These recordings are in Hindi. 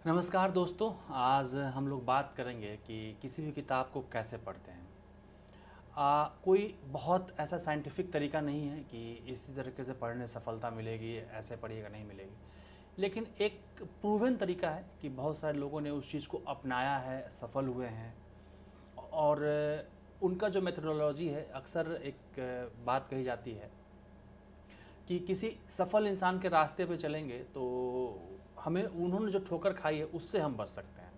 नमस्कार दोस्तों। आज हम लोग बात करेंगे कि किसी भी किताब को कैसे पढ़ते हैं। कोई बहुत ऐसा साइंटिफिक तरीका नहीं है कि इसी तरीके से पढ़ने से सफलता मिलेगी, ऐसे पढ़िएगा नहीं मिलेगी। लेकिन एक प्रूवन तरीका है कि बहुत सारे लोगों ने उस चीज़ को अपनाया है, सफल हुए हैं। और उनका जो मेथोडोलॉजी है, अक्सर एक बात कही जाती है कि किसी सफल इंसान के रास्ते पे चलेंगे तो हमें उन्होंने जो ठोकर खाई है उससे हम बच सकते हैं।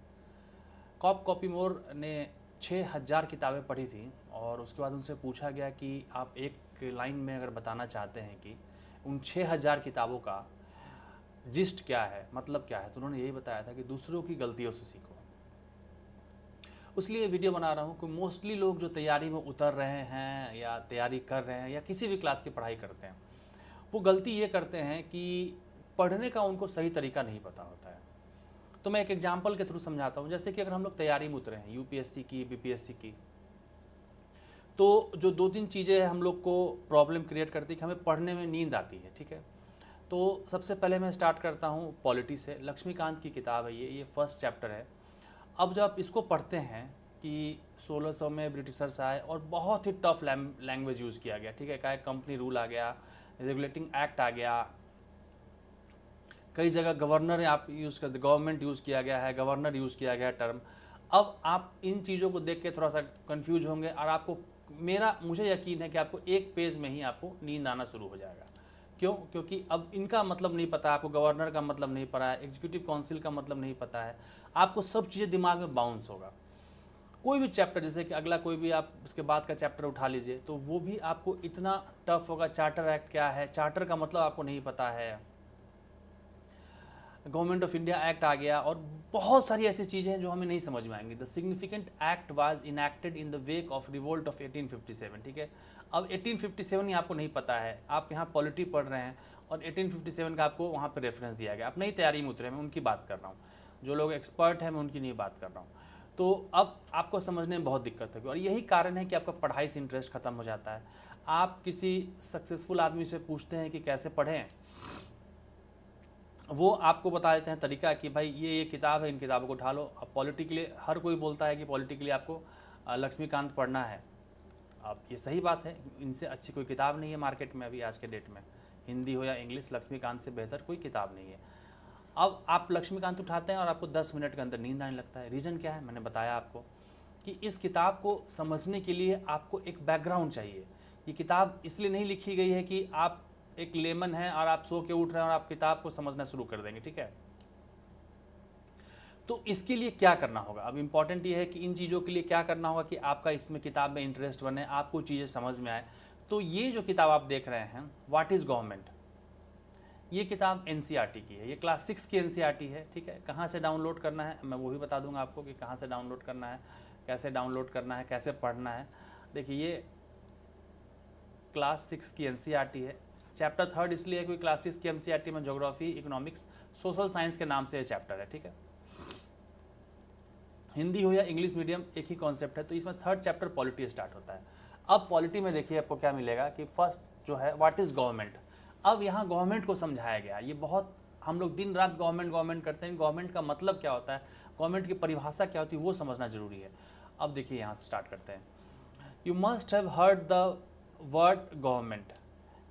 कॉपीमोर ने 6000 किताबें पढ़ी थी और उसके बाद उनसे पूछा गया कि आप एक लाइन में अगर बताना चाहते हैं कि उन 6000 किताबों का जिस्ट क्या है, मतलब क्या है, तो उन्होंने यही बताया था कि दूसरों की गलतियों से सीखो। इसलिए वीडियो बना रहा हूँ कि मोस्टली लोग जो तैयारी में उतर रहे हैं या तैयारी कर रहे हैं या किसी भी क्लास की पढ़ाई करते हैं, वो गलती ये करते हैं कि पढ़ने का उनको सही तरीका नहीं पता होता है। तो मैं एक एग्जाम्पल के थ्रू समझाता हूँ। जैसे कि अगर हम लोग तैयारी में उतरे हैं यूपीएससी की, बीपीएससी की, तो जो दो तीन चीज़ें हम लोग को प्रॉब्लम क्रिएट करती है कि हमें पढ़ने में नींद आती है। ठीक है, तो सबसे पहले मैं स्टार्ट करता हूँ पॉलिटी से। लक्ष्मीकांत की किताब है ये फर्स्ट चैप्टर है। अब जब आप इसको पढ़ते हैं कि 1600 में ब्रिटिशर्स आए और बहुत ही टफ लैंग्वेज यूज़ किया गया। ठीक है, क्या कंपनी रूल आ गया, रेगुलेटिंग एक्ट आ गया, कई जगह गवर्नर आप यूज़ करते, गवर्नमेंट यूज़ किया गया है, गवर्नर यूज़ किया गया है टर्म। अब आप इन चीज़ों को देख के थोड़ा सा कंफ्यूज होंगे और आपको मुझे यकीन है कि आपको एक पेज में ही आपको नींद आना शुरू हो जाएगा। क्यों? क्योंकि अब इनका मतलब नहीं पता, आपको गवर्नर का मतलब नहीं पता है, एग्जीक्यूटिव काउंसिल का मतलब नहीं पता है, आपको सब चीज़ें दिमाग में बाउंस होगा। कोई भी चैप्टर, जैसे कि अगला कोई भी आप उसके बाद का चैप्टर उठा लीजिए तो वो भी आपको इतना टफ होगा। चार्टर एक्ट क्या है, चार्टर का मतलब आपको नहीं पता है, गवर्नमेंट ऑफ इंडिया एक्ट आ गया और बहुत सारी ऐसी चीज़ें हैं जो हमें नहीं समझ में आएंगी। The significant act was enacted in the wake of revolt of 1857। ठीक है, अब 1857 ही आपको नहीं पता है, आप यहाँ पॉलिटी पढ़ रहे हैं और 1857 का आपको वहाँ पर रेफरेंस दिया गया। आप नई तैयारी में उतरे, मैं उनकी बात कर रहा हूँ, जो लोग एक्सपर्ट हैं मैं उनकी नहीं बात कर रहा हूँ। तो अब आपको समझने में बहुत दिक्कत होगी और यही कारण है कि आपका पढ़ाई से इंटरेस्ट खत्म हो जाता है। आप किसी सक्सेसफुल आदमी से पूछते हैं कि कैसे पढ़ें, वो आपको बता देते हैं तरीका कि भाई ये किताब है, इन किताबों को उठा लो। अब पॉलिटी के लिए हर कोई बोलता है कि पॉलिटी के लिए आपको लक्ष्मीकांत पढ़ना है। अब ये सही बात है, इनसे अच्छी कोई किताब नहीं है मार्केट में अभी आज के डेट में, हिंदी हो या इंग्लिश, लक्ष्मीकांत से बेहतर कोई किताब नहीं है। अब आप लक्ष्मीकांत उठाते हैं और आपको 10 मिनट के अंदर नींद आने लगता है। रीज़न क्या है? मैंने बताया आपको कि इस किताब को समझने के लिए आपको एक बैकग्राउंड चाहिए। ये किताब इसलिए नहीं लिखी गई है कि आप एक लेमन है और आप सो के उठ रहे हैं और आप किताब को समझना शुरू कर देंगे। ठीक है, तो इसके लिए क्या करना होगा? अब इंपॉर्टेंट ये है कि इन चीज़ों के लिए क्या करना होगा कि आपका इसमें किताब में इंटरेस्ट बने, आपको चीज़ें समझ में आए। तो ये जो किताब आप देख रहे हैं, व्हाट इज़ गवर्नमेंट, ये किताब एनसीईआरटी की है, ये क्लास 6 की एनसीईआरटी है। ठीक है, कहाँ से डाउनलोड करना है मैं वो भी बता दूंगा आपको कि कहाँ से डाउनलोड करना है, कैसे डाउनलोड करना है, कैसे पढ़ना है। देखिए, ये क्लास 6 की एनसीईआरटी है। चैप्टर 3 इसलिए है क्योंकि क्लास 6 की एनसीईआरटी में ज्योग्राफी, इकोनॉमिक्स, सोशल साइंस के नाम से ये चैप्टर है। ठीक है, हिंदी हो या इंग्लिश मीडियम एक ही कॉन्सेप्ट है। तो इसमें 3rd चैप्टर पॉलिटी स्टार्ट होता है। अब पॉलिटी में देखिए आपको क्या मिलेगा कि फर्स्ट जो है व्हाट इज़ गवर्नमेंट। अब यहाँ गवर्नमेंट को समझाया गया। ये बहुत, हम लोग दिन रात गवर्नमेंट गवर्नमेंट करते हैं, गवर्नमेंट का मतलब क्या होता है, गवर्नमेंट की परिभाषा क्या होती है, वो समझना जरूरी है। अब देखिए यहाँ से स्टार्ट करते हैं। You must have heard the word government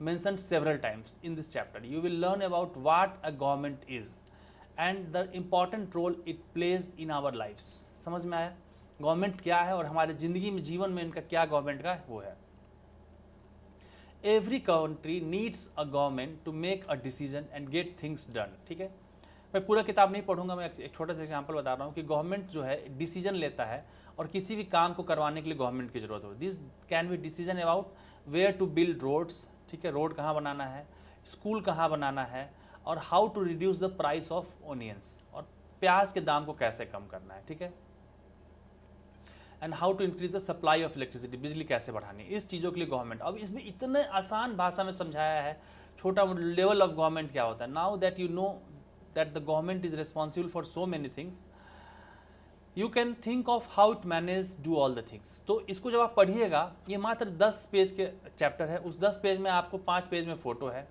mentioned several times in this chapter. You will learn about what a government is and the important role it plays in our lives. समझ में आया गवर्नमेंट क्या है और हमारे ज़िंदगी में, जीवन में इनका क्या गवर्नमेंट का वो है। Every country needs a government to make a decision and get things done. ठीक है, मैं पूरा किताब नहीं पढ़ूंगा, मैं एक छोटा सा एग्जाम्पल बता रहा हूँ कि गवर्नमेंट जो है डिसीजन लेता है और किसी भी काम को करवाने के लिए गवर्नमेंट की जरूरत होती है। This can be decision about where to build roads. ठीक है, रोड कहाँ बनाना है, स्कूल कहाँ बनाना है, और how to reduce the price of onions, और प्याज के दाम को कैसे कम करना है। ठीक है, and how to increase the supply of electricity, बिजली कैसे बढ़ानी है। इस चीज़ों के लिए गवर्नमेंट, अब इसमें इतने आसान भाषा में समझाया है। छोटा लेवल ऑफ गवर्नमेंट क्या होता है। Now that you know that the government is responsible for so many things, you can think of how it manage do all the things. तो इसको जब आप पढ़िएगा, ये मात्र 10 पेज के चैप्टर है, उस 10 पेज में आपको 5 पेज में फोटो है।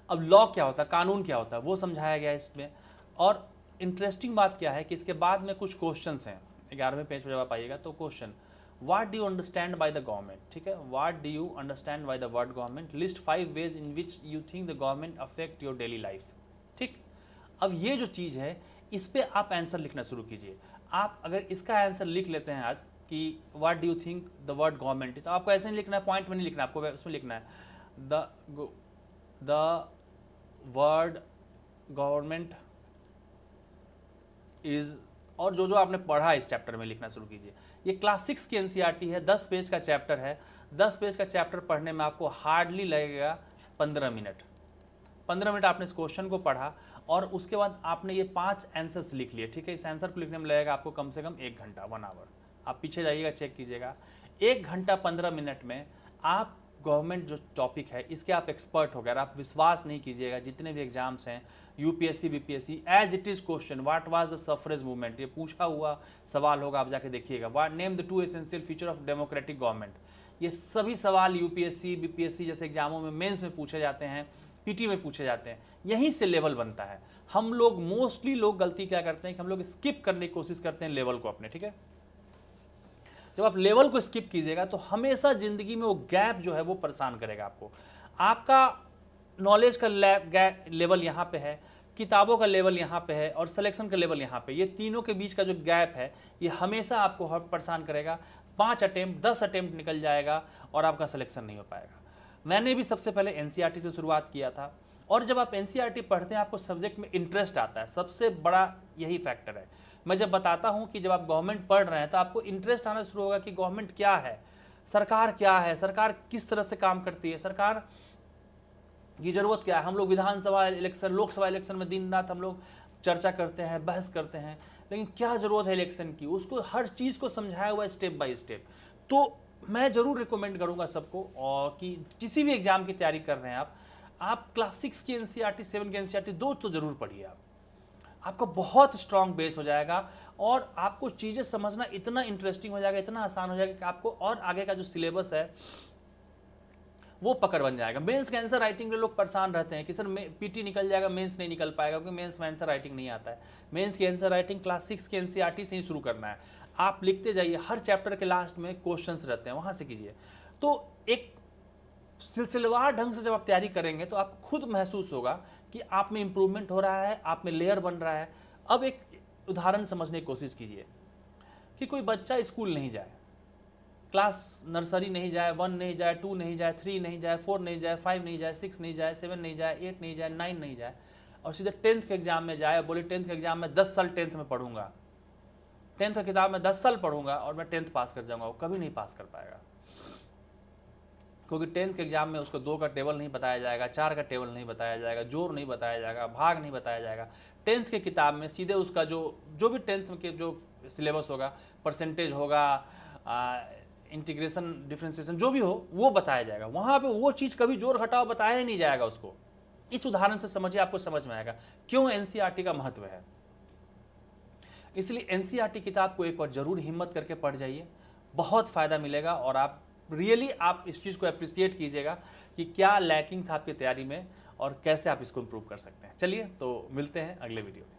अब लॉ क्या होता है, कानून क्या होता है, वो समझाया गया है इसमें। और इंटरेस्टिंग बात क्या है कि इसके बाद में कुछ क्वेश्चंस हैं, 11वें पेज पर जब आप आइएगा तो question, what do you understand by the government, ठीक है, what do you understand by the word government, list 5 ways in which you think the government affect your daily life. ठीक, अब ये जो चीज़ है इस पर आप आंसर लिखना शुरू कीजिए। आप अगर इसका आंसर लिख लेते हैं आज कि what do you think the word government is, आपको ऐसे नहीं लिखना है, पॉइंट में नहीं लिखना है, आपको उसमें लिखना है द वर्ड गवर्नमेंट इज, और जो जो आपने पढ़ा इस चैप्टर में लिखना शुरू कीजिए। ये क्लास 6 की एनसीईआरटी है, 10 पेज का चैप्टर है। 10 पेज का चैप्टर पढ़ने में आपको हार्डली लगेगा 15 मिनट। 15 मिनट आपने इस क्वेश्चन को पढ़ा और उसके बाद आपने ये 5 आंसर्स लिख लिए, ठीक है। इस आंसर को लिखने में लगेगा आपको कम से कम 1 घंटा, 1 आवर। आप पीछे जाइएगा, चेक कीजिएगा, 1 घंटा 15 मिनट में आप गवर्नमेंट जो टॉपिक है इसके आप एक्सपर्ट हो गए। आप विश्वास नहीं कीजिएगा, जितने भी एग्जाम्स हैं UPSC BPSC, as it is question, what was the suffrage movement, ये पूछा हुआ सवाल होगा, आप जाके देखिएगा। What name the 2 essential feature of democratic government, ये सभी सवाल यूपीएससी बीपीएससी जैसे एग्जामों में, मेंस में पूछे जाते हैं, पीटी में पूछे जाते हैं, यहीं से लेवल बनता है। हम लोग मोस्टली लोग गलती क्या करते हैं कि हम लोग स्किप करने की कोशिश करते हैं लेवल को अपने, ठीक है। जब आप लेवल को स्किप कीजिएगा तो हमेशा जिंदगी में वो गैप जो है वो परेशान करेगा आपको। आपका नॉलेज का लेवल यहाँ पे है, किताबों का लेवल यहाँ पे है और सिलेक्शन का लेवल यहाँ पे, ये तीनों के बीच का जो गैप है ये हमेशा आपको परेशान करेगा। 5 अटेम्प्ट 10 अटेम्प्ट निकल जाएगा और आपका सिलेक्शन नहीं हो पाएगा। मैंने भी सबसे पहले एनसीईआरटी से शुरुआत किया था, और जब आप एनसीईआरटी पढ़ते हैं आपको सब्जेक्ट में इंटरेस्ट आता है, सबसे बड़ा यही फैक्टर है। मैं जब बताता हूं कि जब आप गवर्नमेंट पढ़ रहे हैं तो आपको इंटरेस्ट आना शुरू होगा कि गवर्नमेंट क्या है, सरकार क्या है, सरकार किस तरह से काम करती है, सरकार की जरूरत क्या है। हम लोग विधानसभा इलेक्शन, लोकसभा इलेक्शन में दिन रात हम लोग चर्चा करते हैं, बहस करते हैं, लेकिन क्या जरूरत है इलेक्शन की, उसको हर चीज़ को समझाया हुआ स्टेप बाय स्टेप। तो मैं जरूर रिकमेंड करूंगा सबको, और कि किसी भी एग्जाम की तैयारी कर रहे हैं आप क्लास 6 की एनसीईआरटी, 7 की एनसीईआरटी 2 तो जरूर पढ़िए। आपका बहुत स्ट्रांग बेस हो जाएगा और आपको चीज़ें समझना इतना इंटरेस्टिंग हो जाएगा, इतना आसान हो जाएगा कि आपको और आगे का जो सिलेबस है वो पकड़ बन जाएगा। मेंस के आंसर राइटिंग में लोग परेशान रहते हैं कि सर पीटी निकल जाएगा, मेंस नहीं निकल पाएगा, क्योंकि मेंस में आंसर राइटिंग नहीं आता है। मेंस की आंसर राइटिंग क्लास 6 की एनसीईआरटी से ही शुरू करना है। आप लिखते जाइए, हर चैप्टर के लास्ट में क्वेश्चंस रहते हैं, वहाँ से कीजिए। तो एक सिलसिलेवार ढंग से जब आप तैयारी करेंगे तो आपको खुद महसूस होगा कि आप में इंप्रूवमेंट हो रहा है, आप में लेयर बन रहा है। अब एक उदाहरण समझने की कोशिश कीजिए कि कोई बच्चा स्कूल नहीं जाए, क्लास नर्सरी नहीं जाए, 1 नहीं जाए, 2 नहीं जाए, 3 नहीं जाए, 4 नहीं जाए, 5 नहीं जाए, 6 नहीं जाए, 7 नहीं जाए, 8 नहीं जाए, 9 नहीं जाए, और सीधे 10th के एग्जाम में जाए, बोले 10th के एग्जाम में 10 साल 10th में पढ़ूंगा, 10th का किताब में 10 साल पढ़ूंगा और मैं 10th पास कर जाऊंगा, वो कभी नहीं पास कर पाएगा। क्योंकि 10th के एग्जाम में उसको 2 का टेबल नहीं बताया जाएगा, 4 का टेबल नहीं बताया जाएगा, जोड़ नहीं बताया जाएगा, भाग नहीं बताया जाएगा। 10th के किताब में सीधे उसका जो भी 10th के जो सिलेबस होगा, परसेंटेज होगा, इंटीग्रेशन डिफ्रेंसिएशन जो भी हो वो बताया जाएगा। वहाँ पे वो चीज़ कभी जोड़ घटाव बताया ही नहीं जाएगा उसको। इस उदाहरण से समझिए, आपको समझ में आएगा क्यों एनसीईआरटी का महत्व है। इसलिए एनसीईआरटी किताब को एक बार जरूर हिम्मत करके पढ़ जाइए, बहुत फ़ायदा मिलेगा और आप रियली आप इस चीज़ को अप्रिशिएट कीजिएगा कि क्या लैकिंग था आपकी तैयारी में और कैसे आप इसको इम्प्रूव कर सकते हैं। चलिए तो मिलते हैं अगले वीडियो में।